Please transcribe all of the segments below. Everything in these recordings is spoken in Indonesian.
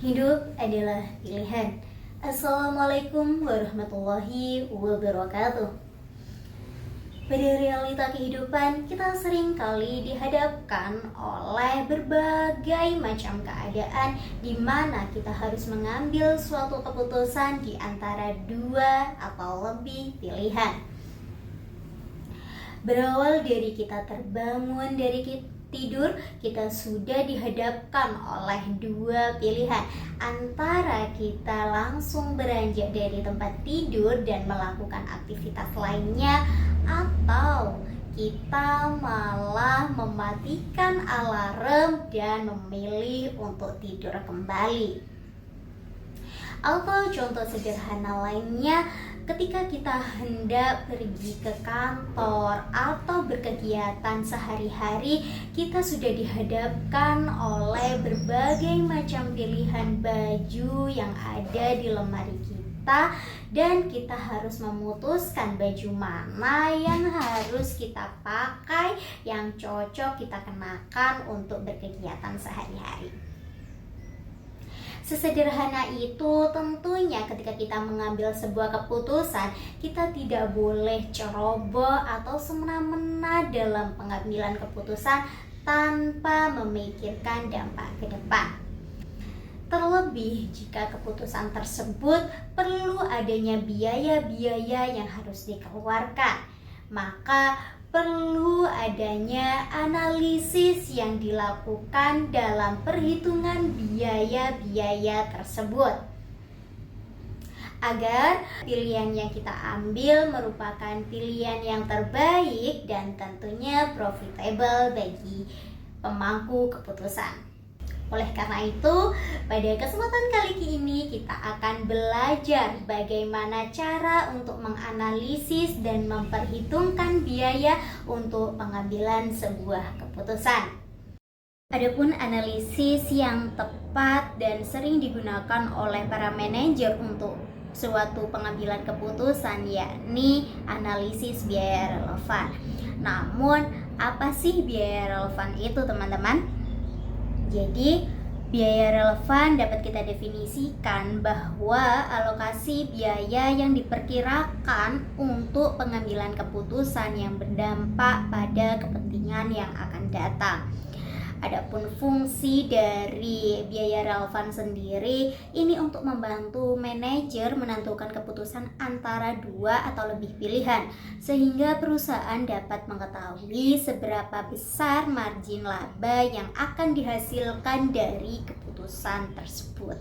Hidup adalah pilihan. Assalamualaikum warahmatullahi wabarakatuh. Pada realita kehidupan, kita sering kali dihadapkan oleh berbagai macam keadaan di mana kita harus mengambil suatu keputusan di antara dua atau lebih pilihan. Berawal dari kita terbangun dari tidur, kita sudah dihadapkan oleh dua pilihan, antara kita langsung beranjak dari tempat tidur dan melakukan aktivitas lainnya, atau kita malah mematikan alarm dan memilih untuk tidur kembali. Atau contoh sederhana lainnya, ketika kita hendak pergi ke kantor atau berkegiatan sehari-hari, kita sudah dihadapkan oleh berbagai macam pilihan baju yang ada di lemari kita, dan kita harus memutuskan baju mana yang harus kita pakai, yang cocok kita kenakan untuk berkegiatan sehari-hari. Sesederhana itu tentunya ketika kita mengambil sebuah keputusan, kita tidak boleh ceroboh atau semena-mena dalam pengambilan keputusan tanpa memikirkan dampak ke depan. Terlebih jika keputusan tersebut perlu adanya biaya-biaya yang harus dikeluarkan, maka perlu adanya analisis yang dilakukan dalam perhitungan biaya-biaya tersebut agar pilihan yang kita ambil merupakan pilihan yang terbaik dan tentunya profitable bagi pemangku keputusan. Oleh karena itu, pada kesempatan kali ini kita akan belajar bagaimana cara untuk menganalisis dan memperhitungkan biaya untuk pengambilan sebuah keputusan. Adapun analisis yang tepat dan sering digunakan oleh para manajer untuk suatu pengambilan keputusan yakni analisis biaya relevan. Namun, apa sih biaya relevan itu, teman-teman? Jadi, biaya relevan dapat kita definisikan bahwa alokasi biaya yang diperkirakan untuk pengambilan keputusan yang berdampak pada kepentingan yang akan datang. Adapun fungsi dari biaya relevan sendiri ini untuk membantu manajer menentukan keputusan antara dua atau lebih pilihan, sehingga perusahaan dapat mengetahui seberapa besar margin laba yang akan dihasilkan dari keputusan tersebut.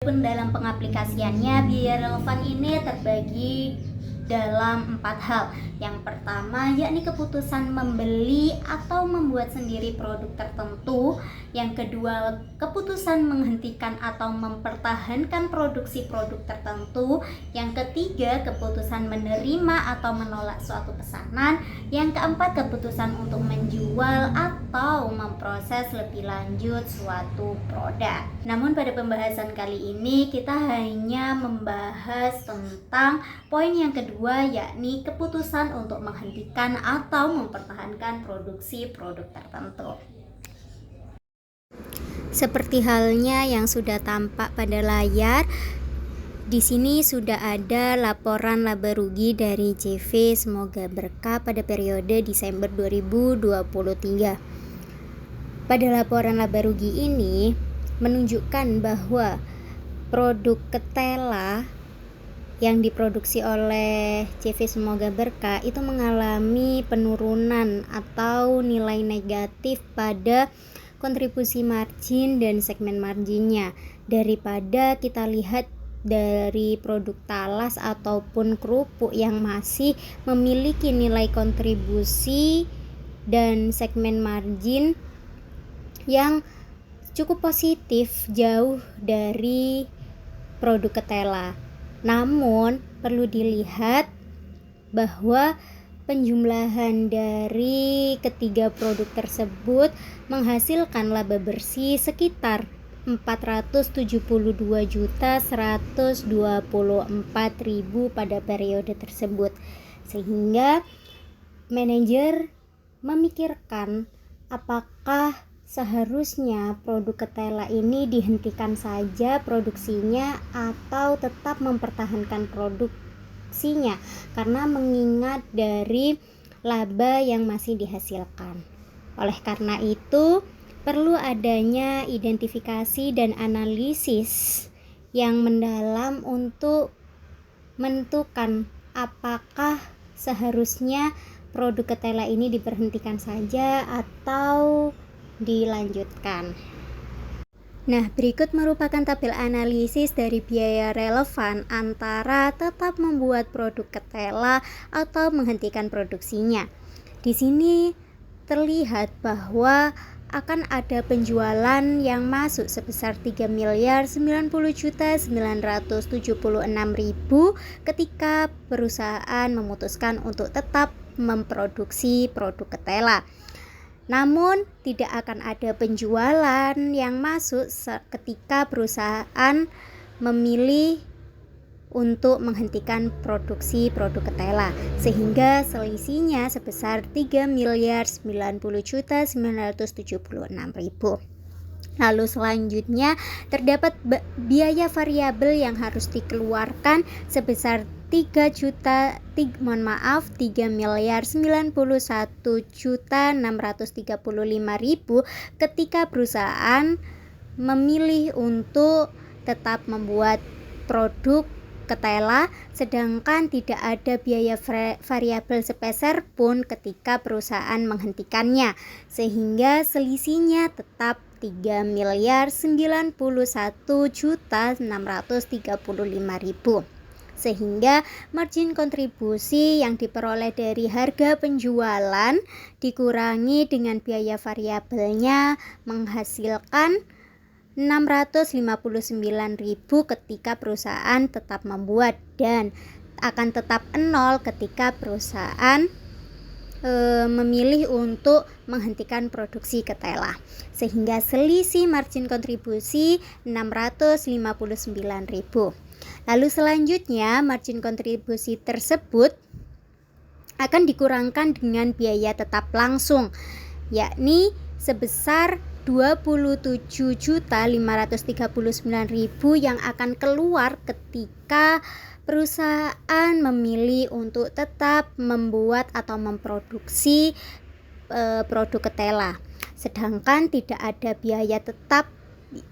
Dalam pengaplikasiannya, biaya relevan ini terbagi dalam 4 hal. Yang pertama yakni keputusan membeli atau membuat sendiri produk tertentu. Yang kedua, keputusan menghentikan atau mempertahankan produksi produk tertentu. Yang ketiga, keputusan menerima atau menolak suatu pesanan. Yang keempat, keputusan untuk menjual atau memproses lebih lanjut suatu produk. Namun pada pembahasan kali ini kita hanya membahas tentang poin yang kedua, yakni keputusan untuk menghentikan atau mempertahankan produksi produk tertentu. Seperti halnya yang sudah tampak pada layar, di sini sudah ada laporan laba rugi dari CV Semoga Berkah pada periode Desember 2023. Pada laporan laba rugi ini menunjukkan bahwa produk ketela yang diproduksi oleh CV Semoga Berkah itu mengalami penurunan atau nilai negatif pada kontribusi margin dan segmen marginnya daripada kita lihat dari produk talas ataupun kerupuk yang masih memiliki nilai kontribusi dan segmen margin yang cukup positif jauh dari produk ketela. Namun perlu dilihat bahwa penjumlahan dari ketiga produk tersebut menghasilkan laba bersih sekitar 472.124.000 pada periode tersebut, sehingga manajer memikirkan apakah seharusnya produk ketela ini dihentikan saja produksinya atau tetap mempertahankan produksinya karena mengingat dari laba yang masih dihasilkan. Oleh karena itu, perlu adanya identifikasi dan analisis yang mendalam untuk menentukan apakah seharusnya produk ketela ini diberhentikan saja atau dilanjutkan. Nah, berikut merupakan tabel analisis dari biaya relevan antara tetap membuat produk ketela atau menghentikan produksinya. Di sini terlihat bahwa akan ada penjualan yang masuk sebesar 3.090.976.000 ketika perusahaan memutuskan untuk tetap memproduksi produk ketela. Namun tidak akan ada penjualan yang masuk ketika perusahaan memilih untuk menghentikan produksi produk ketela, sehingga selisihnya sebesar 3.090.976.000. Lalu selanjutnya terdapat biaya variabel yang harus dikeluarkan sebesar 3.091.635.000 ketika perusahaan memilih untuk tetap membuat produk ketela, sedangkan tidak ada biaya variabel sepeser pun ketika perusahaan menghentikannya, sehingga selisihnya tetap 3.091.635.000. Sehingga margin kontribusi yang diperoleh dari harga penjualan dikurangi dengan biaya variabelnya menghasilkan 659.000 ketika perusahaan tetap membuat, dan akan tetap 0 ketika perusahaan memilih untuk menghentikan produksi ketela, sehingga selisih margin kontribusi 659.000. Lalu selanjutnya margin kontribusi tersebut akan dikurangkan dengan biaya tetap langsung, yakni sebesar 27.539.000 yang akan keluar ketika perusahaan memilih untuk tetap membuat atau memproduksi produk ketela, sedangkan tidak ada biaya tetap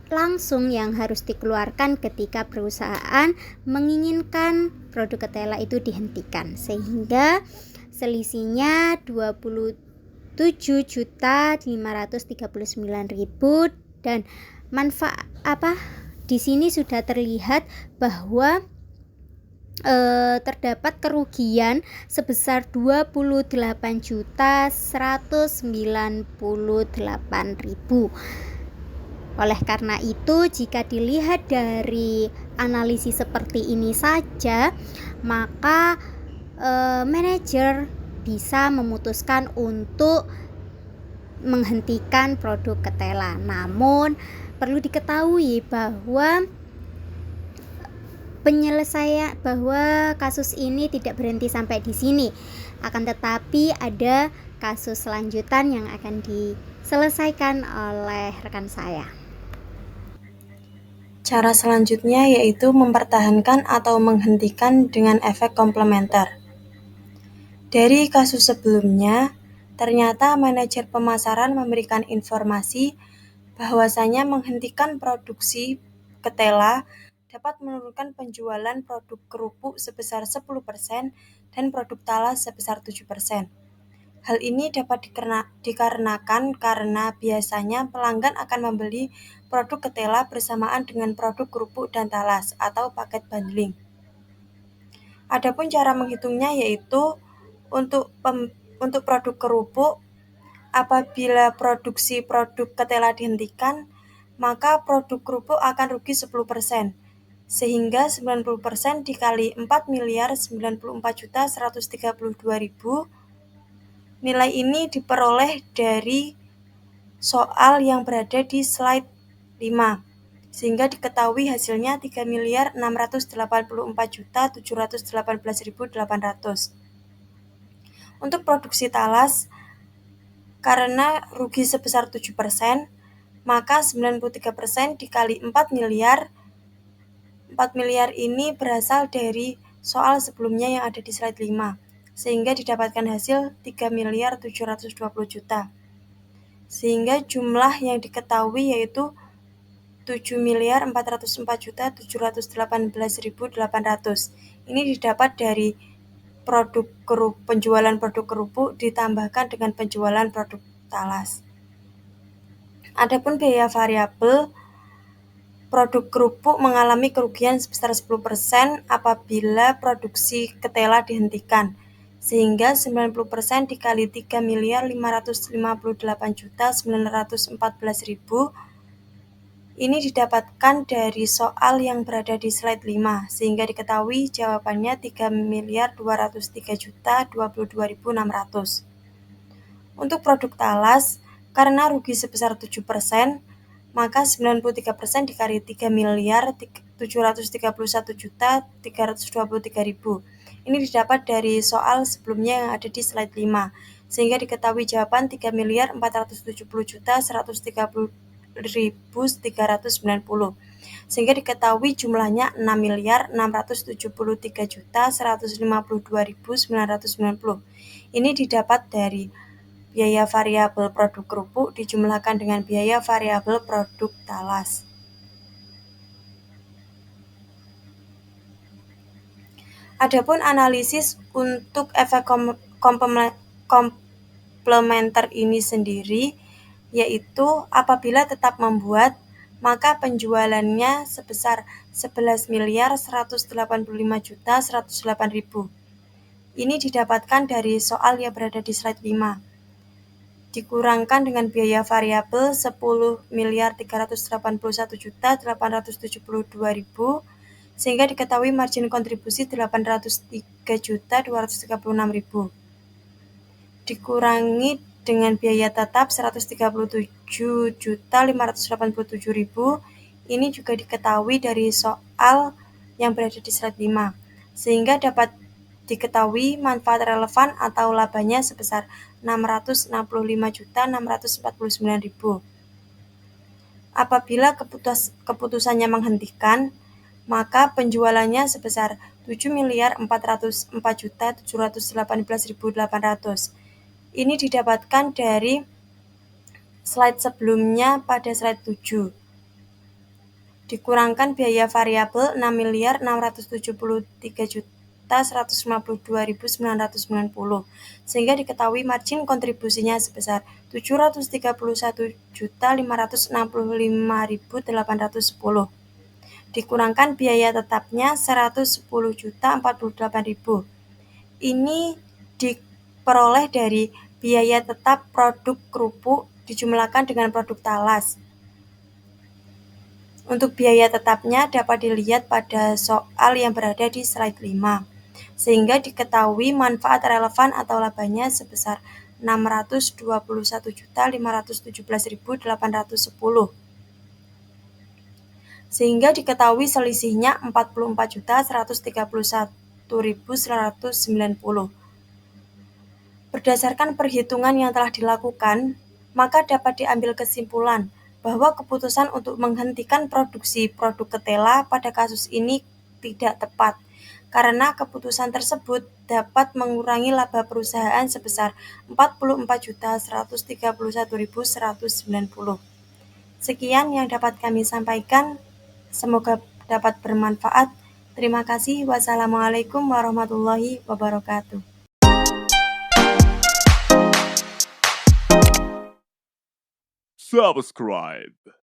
langsung yang harus dikeluarkan ketika perusahaan menginginkan produk ketela itu dihentikan, sehingga selisihnya 27.539.000. dan manfaat di sini sudah terlihat bahwa terdapat kerugian sebesar 28.198.000. Oleh karena itu, jika dilihat dari analisis seperti ini saja, maka manajer bisa memutuskan untuk menghentikan produk ketela. Namun perlu diketahui bahwa kasus ini tidak berhenti sampai di sini. Akan tetapi ada kasus selanjutan yang akan diselesaikan oleh rekan saya. Cara selanjutnya yaitu mempertahankan atau menghentikan dengan efek komplementer. Dari kasus sebelumnya, ternyata manajer pemasaran memberikan informasi bahwasanya menghentikan produksi ketela dapat menurunkan penjualan produk kerupuk sebesar 10% dan produk talas sebesar 7%. Hal ini dapat dikarenakan karena biasanya pelanggan akan membeli produk ketela bersamaan dengan produk kerupuk dan talas atau paket bundling. Adapun cara menghitungnya yaitu untuk produk kerupuk, apabila produksi produk ketela dihentikan, maka produk kerupuk akan rugi 10%, sehingga 90% dikali 4.094.132.000. Nilai ini diperoleh dari soal yang berada di slide 5, sehingga diketahui hasilnya 3.684.718.800. Untuk produksi talas, karena rugi sebesar 7%, maka 93% dikali 4 miliar. 4 miliar ini berasal dari soal sebelumnya yang ada di slide 5, sehingga didapatkan hasil 3 miliar 720 juta. Sehingga jumlah yang diketahui yaitu 7 miliar 404 juta 718.800. Ini didapat dari penjualan produk kerupuk ditambahkan dengan penjualan produk talas. Adapun biaya variabel, produk kerupuk mengalami kerugian sebesar 10% apabila produksi ketela dihentikan, sehingga 90% dikali 3 miliar 558 juta 914.000 ini didapatkan dari soal yang berada di slide 5, sehingga diketahui jawabannya 3 miliar 203 juta 22.600. Untuk produk talas, karena rugi sebesar 7%, maka 93% dikali 3 miliar 731 juta 323.000. Ini didapat dari soal sebelumnya yang ada di slide 5, sehingga diketahui jawaban 3 miliar 470 juta 130.390, sehingga diketahui jumlahnya 6 miliar 673 juta 152.990. Ini didapat dari biaya variabel produk kerupuk dijumlahkan dengan biaya variabel produk talas. Adapun analisis untuk efek komplementer ini sendiri, yaitu apabila tetap membuat, maka penjualannya sebesar 11 miliar 185 juta 108.000. Ini didapatkan dari soal yang berada di slide 5. Dikurangkan dengan biaya variabel 10 miliar 381 juta 872.000, sehingga diketahui margin kontribusi 803 juta 236.000. Dikurangi dengan biaya tetap 137 juta 587.000, ini juga diketahui dari soal yang berada di slide 5, sehingga dapat diketahui manfaat relevan atau labanya sebesar 665.649.000. Apabila keputusannya menghentikan, maka penjualannya sebesar 7 miliar 404 juta 718.800. Ini didapatkan dari slide sebelumnya pada slide 7. Dikurangkan biaya variabel 6 miliar 673 juta 152.990, sehingga diketahui margin kontribusinya sebesar 731 juta 565.810. Dikurangkan biaya tetapnya 110 juta 48.000. Ini diperoleh dari biaya tetap produk kerupuk dijumlahkan dengan produk talas. Untuk biaya tetapnya dapat dilihat pada soal yang berada di slide 5, sehingga diketahui manfaat relevan atau labanya sebesar 621.517.810, sehingga diketahui selisihnya 44.131.990. Berdasarkan perhitungan yang telah dilakukan, maka dapat diambil kesimpulan bahwa keputusan untuk menghentikan produksi produk ketela pada kasus ini tidak tepat, karena keputusan tersebut dapat mengurangi laba perusahaan sebesar 44.131.190. Sekian yang dapat kami sampaikan, semoga dapat bermanfaat. Terima kasih. Wassalamualaikum warahmatullahi wabarakatuh. Subscribe.